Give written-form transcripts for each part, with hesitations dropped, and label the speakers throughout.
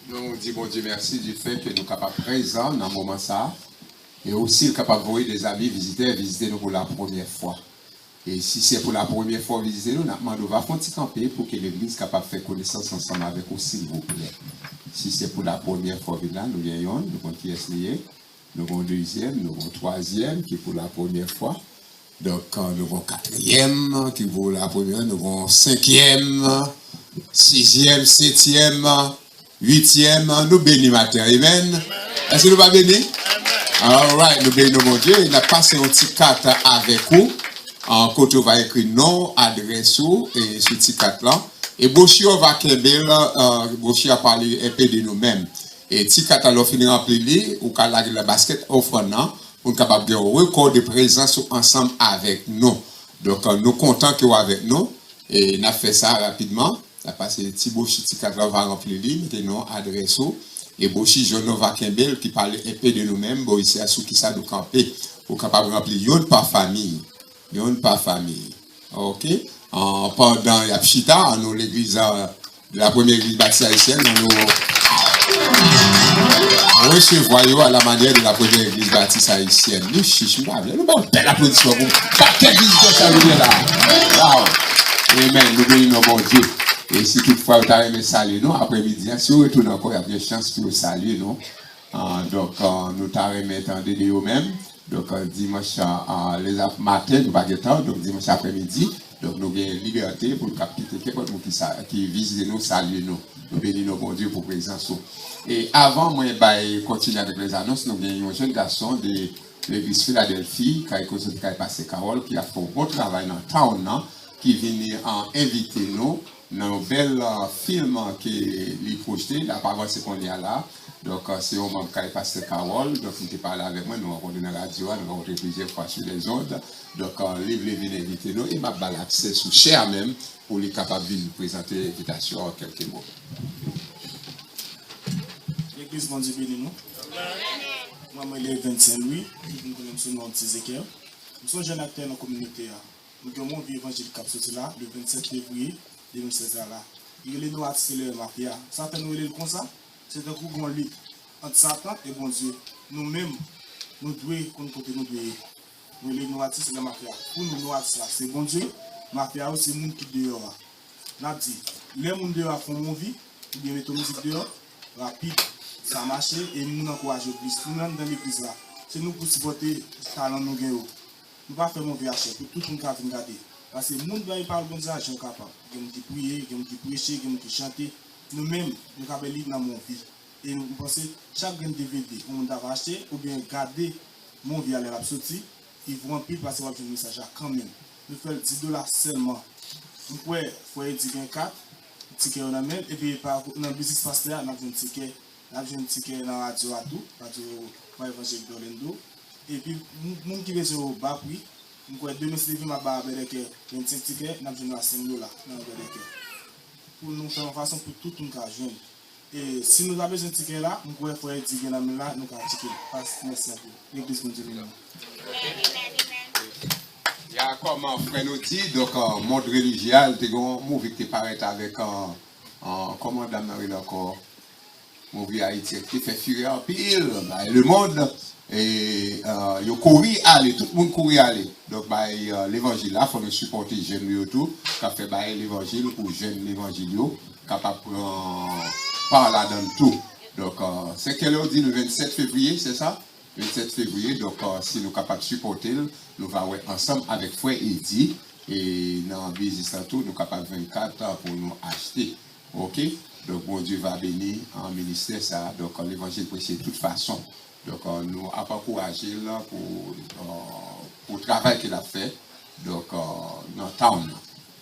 Speaker 1: Nous disons bon Dieu merci du fait que nous sommes capables de présents dans ce moment ça. Et aussi capable de voir des amis visiter nous pour la première fois. Et si c'est pour la première fois visiter nous, nous va faire camper pour que l'église soit capable de faire connaissance ensemble avec vous, s'il vous plaît. Si c'est pour la première fois là, nous gagnons, nous avons qui est lié, nous avons deuxième, nous avons troisième qui est pour la première fois. Donc nous avons quatrième qui est pour la première, nous avons cinquième, sixième, septième, huitième, nous bénissons matin. Amen. Est-ce que nous va bénir? Alright, nous bénissons mon Dieu. Il a passé un petit carte avec vous. En côté, on va écrire nom, adresse et ce petit carte là. Et Boshi, on va kembel, Boshi a parlé un peu de nous-mêmes. Et petit carte alors finir rempli, ou qu'à la basket offrant, pour capable de record de présence ensemble avec nous. Donc, nous comptons que vous avec nous. Et on a fait ça rapidement. On a passé le petit Boshi, petit carte là, on va remplir le nom, adresse. Et Boshi Jonova Kembel qui parle un peu de nous-mêmes, bon, ici à ceux qui savent nous camper, pour capable de remplir yon par famille. Yon par famille. Ok? Pendant Yapchita, nous l'église de la première église bâtie haïtienne, nous recevons à la manière de la première église bâtie haïtienne. Nous chichons, nous avons un bel applaudissement pour quelle église de ça là. Wow! Amen. Nous bénissons mon Dieu. Et si toutefois vous avez aimé saluer nous, après-midi, si vous retournez encore, il y a bien chance pour vous saluer nous. Donc, nous t'avons aimé de nous-mêmes. Donc, dimanche les matin, nous pas de temps. Donc, dimanche après-midi, donc nous avons liberté pour nous capter quelqu'un qui visite nous, saluer nous. Nous bénissons bon Dieu pour présence. Et avant, moi, de continuer avec les annonces, nous avons un jeune garçon de l'église Philadelphie, qui a passé Carole, qui a fait un bon travail dans le town, qui vient inviter nous. Dans un bel film qui est projeté, la parole c'est qu'on est là. Donc c'est un membre qui est passé Carole, donc il était parlé avec moi, nous avons rencontré dans la radio, nous avons rencontré plusieurs fois sur les ondes. Donc il vient inviter nous et m'a l'accès sous chair même pour les capables de nous présenter l'invitation en quelques mots.
Speaker 2: L'église mon Dieu béni nous. Moi je suis 25 Louis, nous connaissons mon nom Ezekiel. Nous sommes jeunes acteurs dans la communauté. Nous avons vu l'évangile cap là le 27 février. 2016 là. Il est nous accélérer la mafia. Satan nous est comme ça. C'est un coup grand lutte entre Satan et bon Dieu. Nous-mêmes, nous devons côté nous devons. Nous nous accélérer la mafia. Pour nous accélérer, c'est bon Dieu. Mafia c'est monde qui dehors. N'a dit, les gens dehors font mon vie, ou bien mettre musique dehors, rapide, ça marche et nous encourageons plus. Nous dans l'église là. C'est nous pour supporter talent nous gagnons. Nous pas faire mon vie à chèque pour tout le monde qui vient regarder. Parce que les gens qui parlent de ça, ils sont capables. Ils ont prier, ils ont prêcher, ils ont chanter. Nous-mêmes, nous avons lire dans mon vie. Et nous pensons que chaque DVD, on doit acheter ou bien garder mon vie à l'air sorti. Ils vont remplir parce qu'on a un message quand même. Nous faisons $10 seulement. Nous pouvons faire 4 tickets en amène. Et puis, dans le business pasteur, nous avons un ticket. Nous avons un ticket dans la radio à tout. Radio Évangile d'Orlando. Et puis, les gens qui veulent au bas prix. Nous avons 2 messieurs qui m'ont fait 25 tickets, nous avons $5 pour nous faire une façon pour tout le monde jouer. Et si nous avons besoin de tickets là, nous pouvons faire des tickets là, nous avons tickets. Merci à vous. L'église continue.
Speaker 1: Il y a comme un frère nous dit, donc monde religieux, tu as un movie qui paraît avec comment dame encore, movie Haïti qui fait fuir en pile, le monde. Et il courir aller, tout le monde courir aller. Donc l'évangile là, il faut nous supporter les jeunes tout, qui fait l'évangile pour jeunes l'évangile, capable de parler dans tout. Donc c'est quelle heure dit le 27 février, c'est ça? 27 février, donc si nous sommes capables de supporter, nous allons ensemble avec Frère Eddy et dans le business tout, nous sommes capables de 24 pour nous acheter. Ok? Donc bon Dieu va bénir en ministère ça, donc l'évangile prêché de toute façon. Donc, nous avons encouragé pour le travail qu'il a fait donc, dans le town.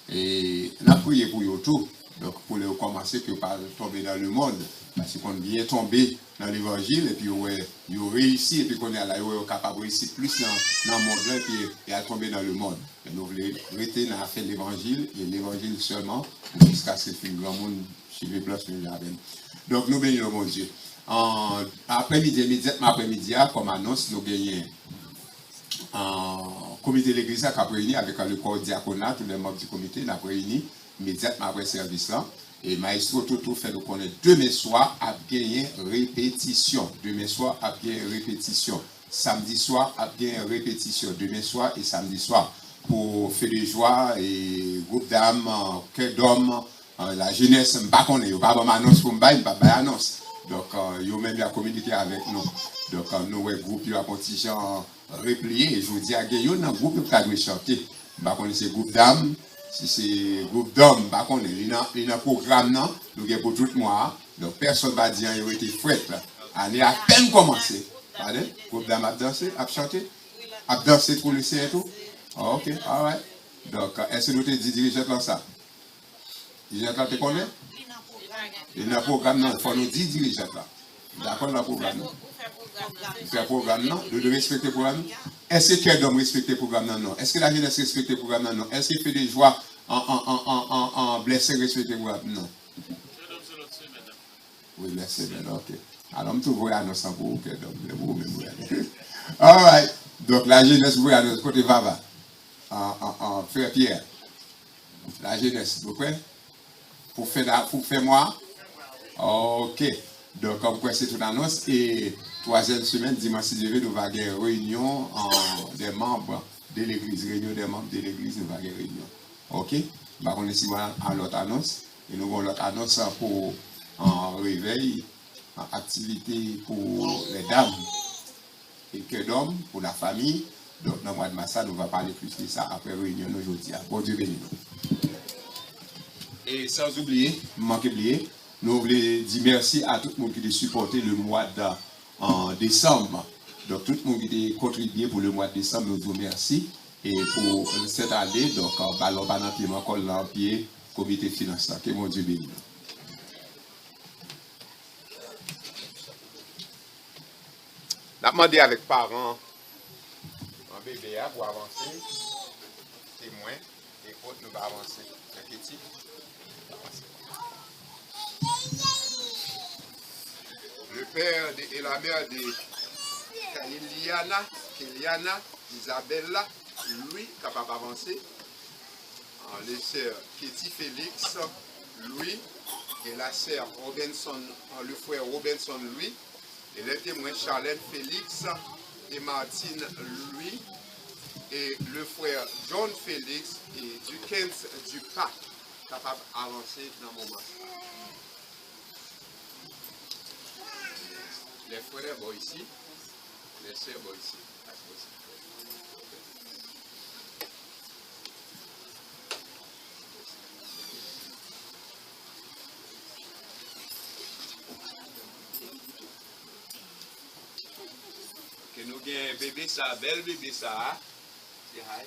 Speaker 1: Et nous avons prié pour eux tout. Donc, pour les commencer, pour ne pas tomber dans le monde. Parce qu'on vient tomber dans l'évangile, et puis ils ont réussi, et puis qu'on est là, ils sont capables de réussir plus dans le monde, et puis ils ont tombé dans le monde. Et nous voulons rester dans la fin de l'évangile, et l'évangile seulement, jusqu'à ce que le grand monde suive le plus le jardin. Donc, nous bénissons mon Dieu. Après-midi, immédiatement après-midi, comme annonce, nous gagnons un comité de l'église qui a réuni avec le corps diaconat, tous les membres du comité, nous avons réuni immédiatement après le service là. Et Maestro Toto fait nous connaître demain soir à gagner répétition. Demain soir à gagner répétition. Samedi soir à gagner répétition. Demain soir et samedi soir. Pour faire des joies et groupe d'âmes, cœur d'homme, la jeunesse, je ne sais pas qu'on est. Pas de annonce pour me bailler, pas de annonce. Donc, ils même à communiquer avec nous. Donc, nous, le groupe, il y a un petit genre replié. Et je vous dis à Guillaume, dans le groupe, il y a chanter. Je ne sais pas groupe d'âmes. Si c'est groupe d'hommes, par contre, il y a un programme, non, nous avons pour tout le mois. Donc, personne ne va dire qu'il a été fouet. L'année a à peine commencé. Pardon? Groupe d'hommes a dansé, a chanté, a dansé pour le et tout. Oh, ok, all right. Donc, est-ce que nous te dit dirigeant comme ça? Dirigeant là, tu connais? Il y a un programme, non, il faut nous dire dirigeant là. D'accord, le programme, non? Faire programme, non? Nous devons respecter le programme. Est-ce que quelqu'un doit respecter le programme, non? Est-ce que la jeunesse respecte le programme, non? Est-ce qu'il fait des joies en blessé respecter le programme, non? Oui, blessé, ok. Alors, je trouve annonce pour vous, all right. Donc, la jeunesse, vous voyez, côté Vava, en frère Pierre. La jeunesse, vous comprenez? Pour faire moi? Ok. Donc, comme quoi, c'est une annonce. Et troisième semaine, dimanche 6 janvier, nous allons avoir une réunion des membres de l'église. Réunion des membres de l'église, nous allons avoir une réunion. Ok? Bah, on est ici à l'autre annonce. Et nous avons l'autre annonce pour un réveil, en activité pour les dames et que d'hommes, pour la famille. Donc, dans le mois de mars, nous allons parler plus de ça après réunion aujourd'hui. Bon Dieu béni nous. Et sans oublier, manquez oublier, nous voulons dire merci à tout le monde qui a supporté le mois de décembre. Donc, tout le monde qui a contribué pour le mois de décembre, nous vous merci. Et pour cette année, donc, ballon dans pied, encore dans pied, comité financier. Que mon Dieu bénisse. On a demandé avec parents, un bébé pour avancer, témoin, et autres, nous allons avancer. Le père et la mère de Kéliana, Isabella, Louis, capable d'avancer. Les sœurs Katie Félix, Louis, et la sœur Robinson, le frère Robinson Louis, et les témoins Charlène Félix et Martine Louis, et le frère John Félix et Dukens Dupac, capable d'avancer dans le moment. Les frères vont ici, les sœurs vont ici. Ok, nous avons un bébé, ça, bel bébé, ça. C'est hi.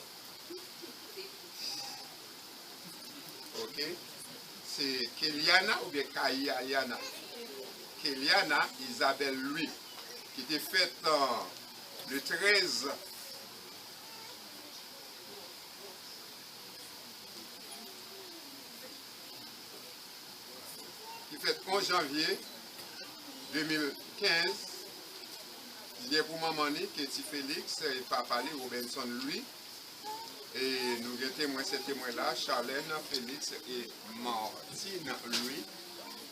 Speaker 1: Ok. C'est Kéliana ou bien Kayana? Kéliana Isabelle Louis, qui était faite le 13 11 janvier 2015. Il y a pour maman Katie Félix et papa Robinson Louis. Et nous avons témoin ces témoins-là, Charlène Félix et Martine Louis.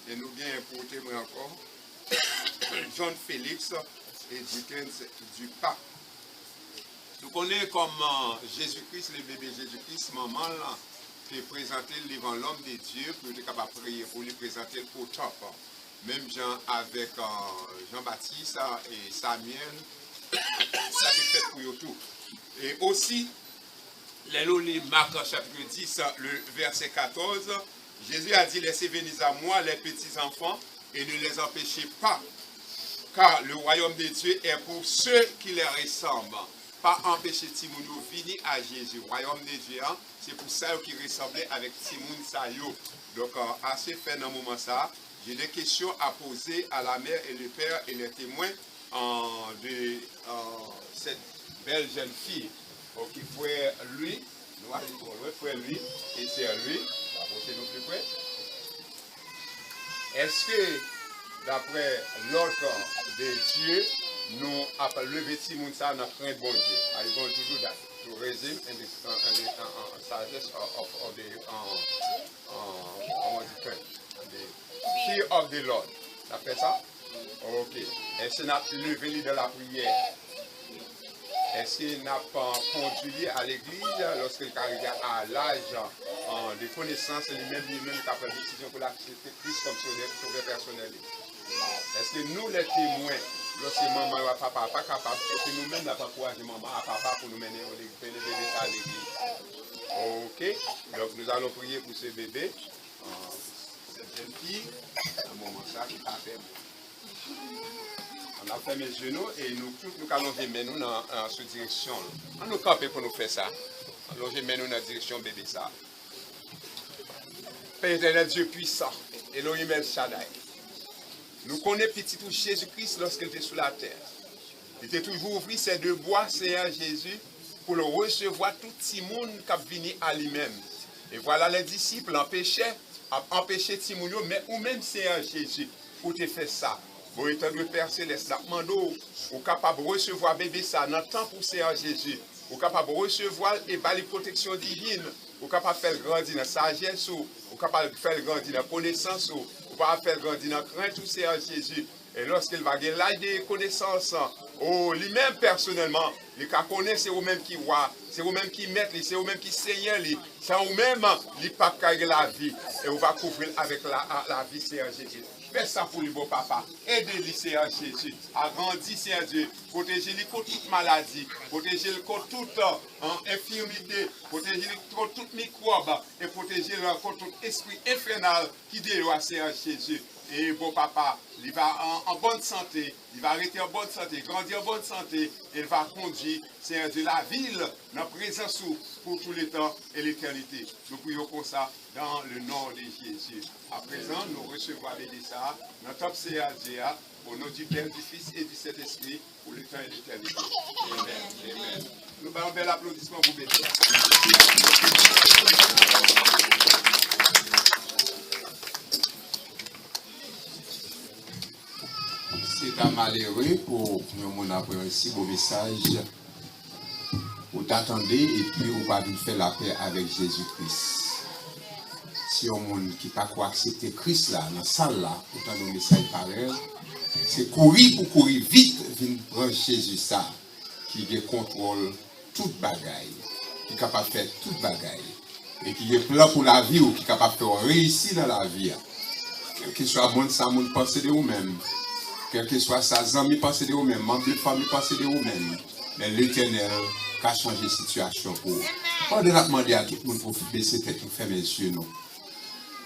Speaker 1: Et nous avons pour témoin encore John Félix et Dukens Dupac. Nous connaissons comme Jésus-Christ, le bébé Jésus-Christ, maman là, qui présenté devant l'homme de Dieu pour être capable de prier, pour lui présenter au top. Même Jean avec Jean-Baptiste et Samuel, ça qui fait pour eux tout. Et aussi, les Marc chapitre 10, le verset 14, Jésus a dit, laissez venir à moi les petits enfants et ne les empêchez pas, car le royaume de Dieu est pour ceux qui les ressemblent. Pas empêcher Timoun de venir à Jésus. Le royaume de Dieu, hein, c'est pour ça qui ressemblait avec Timoun Sayo. Donc, assez fait dans le moment ça, j'ai des questions à poser à la mère et le père et les témoins de cette belle jeune fille. Ok, frère lui, nous allons frère lui, et c'est lui, approchez-nous plus près. Est-ce que, d'après l'ordre de Dieu, nous avons levé Timoun ça, nous avons pris bon Dieu? Allez, bon, toujours to raise him in the status of the fear of the Lord. Ça fait ça? Ok. Est-ce qu'on a levé de la prière? Est-ce qu'il n'a pas conduit à l'église lorsqu'il arrive à l'âge de connaissance lui-même qui a pris une décision pour l'accepter Christ comme sauveur personnel? Est-ce que nous, les témoins, lorsque maman ou papa n'est pas capable, est-ce que nous-mêmes n'avons pas encouragé maman et papa pour nous mener les bébés à l'église? Ok, donc nous allons prier pour ce bébé, cette jeune fille, à un moment ça qui a fait. On a fait mes genoux et nous allons mettre nous dans cette direction. On nous camper pour nous faire ça. On allons mettre nous dans la direction bébé ça. Père éternel, Dieu puissant, Elohim El Shaddai. Nous connaissons petit tout Jésus-Christ lorsqu'il était sur la terre. Il était toujours ouvert ses deux bois, Seigneur Jésus, pour le recevoir tout le monde qui venu à lui-même. Et voilà les disciples empêchaient Timoun, mais ou même Seigneur Jésus, pour te faire ça. Bon, étant donné Père Céleste, la mando, ou capable de recevoir bébé ça dans le temps pour Seigneur Jésus, ou capable de recevoir et la protection divine, ou capable de faire grandir dans la sagesse, ou capable de faire grandir dans la connaissance, ou capable de faire grandir dans la crainte tout Seigneur Jésus. Et lorsqu'il va gagner l'âge de connaissance, oh, lui-même personnellement, il connaît, c'est vous-même qui voit, c'est vous-même qui mettent, c'est vous-même qui seigneur, c'est vous-même qui pas la vie, et vous va couvrir avec la vie, Seigneur Jésus. Fais ça pour le beau papa. Aidez-le, Seigneur Jésus. Agrandis, Seigneur Dieu. Protégez-le contre toute maladie. Protégez-le contre toute infirmité. Protégez-le contre toute microbe. Et protégez-le contre tout esprit infernal qui déloie, Seigneur Jésus. Et beau papa, il va en bonne santé. Il va arrêter en bonne santé. Grandir en bonne santé. Il va conduire, Seigneur Dieu, la ville dans la présence pour tous les temps et l'éternité. Nous prions comme ça dans le nom de Jésus. À présent, nous recevons avec ça, notre CAGA, au nom du Père, du Fils et du Saint-Esprit, pour le temps et l'éternité. Amen. Amen. Nous allons un bel applaudissement pour Béthé. C'est un malheureux pour nous apprendre ici vos messages. Vous t'attendez et puis vous va faire la paix avec Jésus-Christ. Si on monde qui pas quoi accepter Christ là dans la salle là, autant de messages pareils, c'est courir pour courir vite venir prendre Jésus ça qui contrôle toute bagaille, qui est capable de faire toute bagaille et qui est plan pour la vie ou qui est capable de faire réussir dans la vie. Quel que soit monde ça monde penser de vous-même. Quel que soit sa amis penser de vous-même, membre de famille penser de vous-même. Mais l'Éternel qui a changé la situation pour vous. Pas de la demander à tout le monde pour baisser tête pour faire mes yeux non.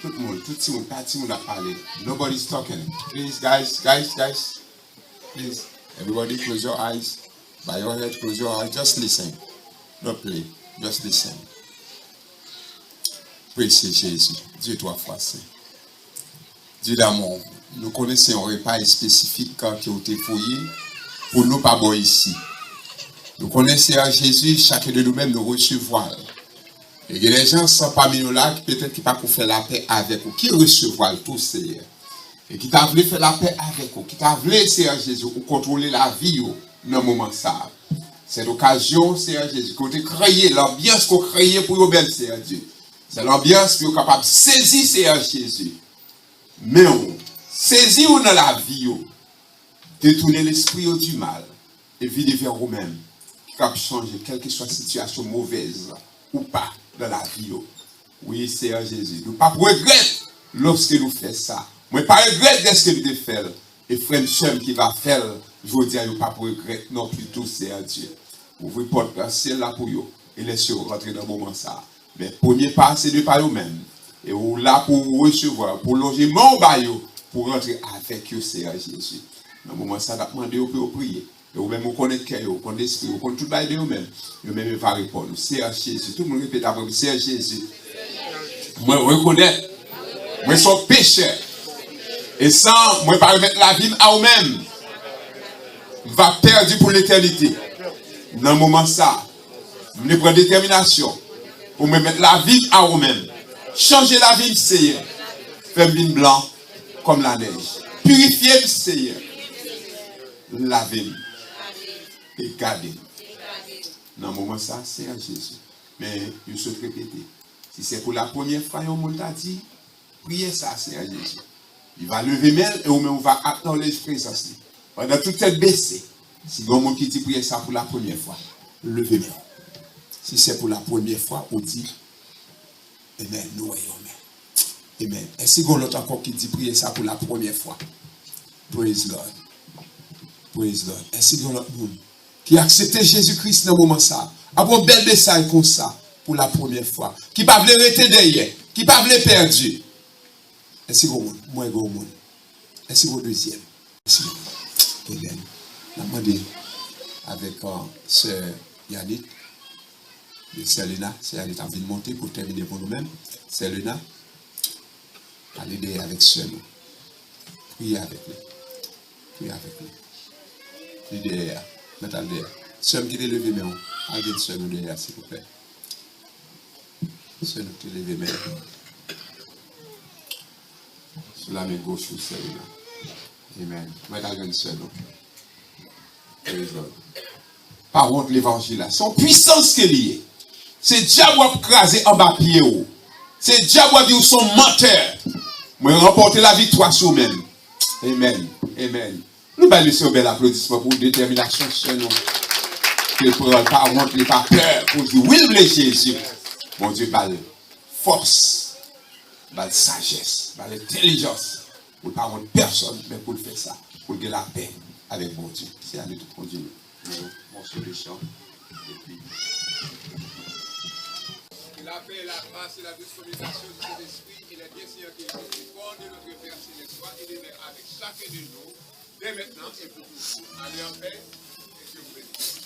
Speaker 1: Tout le monde, tout le monde, pas tout le monde a parlé. Nobody's talking. Please, guys. Please, everybody close your eyes. By your head, close your eyes. Just listen. Don't play. Just listen. Précieux Jésus. Dieu toi fois saint. Dieu d'amour. Nous connaissons un repas spécifique qui a été fouillé pour nous pas bon ici. Nous connaissons Jésus, chacun de nous-mêmes nous recevons. Et il y a des gens sont parmi nous là qui peut-être qui pas pour faire la paix avec vous, qui recevoir tout Seigneur. Et qui t'a voulu faire la paix avec vous, qui t'a voulu Seigneur Jésus pour contrôler la vie dans le moment ça. C'est l'occasion Seigneur Jésus que vous créez l'ambiance que vous créez pour vous belle Seigneur Dieu. C'est l'ambiance que vous êtes capable de saisir Seigneur Jésus. Mais on saisit dans la vie, détourner l'esprit du mal et vider vers vous-même. Qui peut changer quelle que soit la situation mauvaise ou pas dans la vie. Oui, Seigneur Jésus. Nous ne pas regretter lorsque nous faisons ça. Moi, pas regretter de ce que nous fait. Et frère Chem qui va faire, je veux dire, nous pas regretter non plus tout, Seigneur Dieu. Ouvrez porte c'est là pour vous et laissez-vous rentrer dans le moment ça. Mais premier pas, c'est de par vous-même. Et vous là pour recevoir, pour loger mon baillot, pour rentrer avec vous, Seigneur Jésus. Dans le moment ça, vous demandez, vous pouvez prier. Et vous-même, vous connaissez le cœur, vous connaissez l'esprit, vous connaissez tout le bail de vous-même. Vous-même, vous va répondre. Seigneur Jésus. Tout le monde répète après vous, Seigneur Jésus. Moi, je reconnais. Moi, je suis pécheur. Et sans, moi, pas remettre la vie à vous-même. Je vais perdre pour l'éternité. Dans le moment ça, je prends détermination pour me mettre la vie à vous-même. Changer la vie, Seigneur. Faire une blanc comme la neige. Purifier, Seigneur. Lavez-le. Et gardez. Dans le moment ça, c'est à Jésus. Mais je souhaite répéter. Si c'est pour la première fois, on m'a dit, priez ça, c'est à Jésus. Il va lever main et on va attendre l'esprit ça. Pendant toute tête baissée. Si il y a un monde qui dit priez ça pour la première fois, levez main. Si c'est pour la première fois, on dit Amen, nous voyons Amen. Amen. Est-ce qu'il y a l'autre encore qui dit prier ça pour la première fois? Praise Lord. Praise Lord. Est-ce qu'il y a l'autre monde qui a accepté Jésus-Christ dans le moment ça? A un bel message comme ça pour la première fois. Qui ne va pas rester derrière. Qui ne va pas perdu. Est-ce qu'il y a un monde? Moi, il y a un monde. Est-ce qu'il y a un deuxième? Est-ce qu'il y a un? Je vais demander avec Sœur Yannick. C'est Léna, c'est elle est en train de monter pour terminer pour nous-mêmes. C'est Léna. Allez derrière avec Sœur. Priez avec nous. Priez avec nous. Priez derrière. Mettez derrière. Sœur qui est levé, mais allez Sœur nous derrière, s'il vous plaît. Sœur nous qui est levé, mais sur la main gauche, c'est Léna. Amen. Mettez Sœur nous. Praise God. Par contre, l'évangile là, son puissance qui est liée. C'est diable qui a crasé en bas pied. C'est diable qui a dit son menteur. Moi, remporter la victoire sur nous-mêmes. Amen. Amen. Nous allons laisser un bel applaudissement pour détermination sur nous. Que pour pas honte, pas peur, pour dire oui, Jésus. Mon Dieu, par force, par sagesse, par intelligence. Pour ne pas honte personne, mais pour faire ça. Pour gagner la paix avec mon Dieu. C'est à nous de continuer. Mon solution. Et puis.
Speaker 3: La paix, la grâce et la disponibilité de cet esprit, il est bien sûr qu'il est bon de notre Père Céleste, il est avec chacun de nous, dès maintenant et pour toujours. Allez en paix, et Dieu vous bénisse.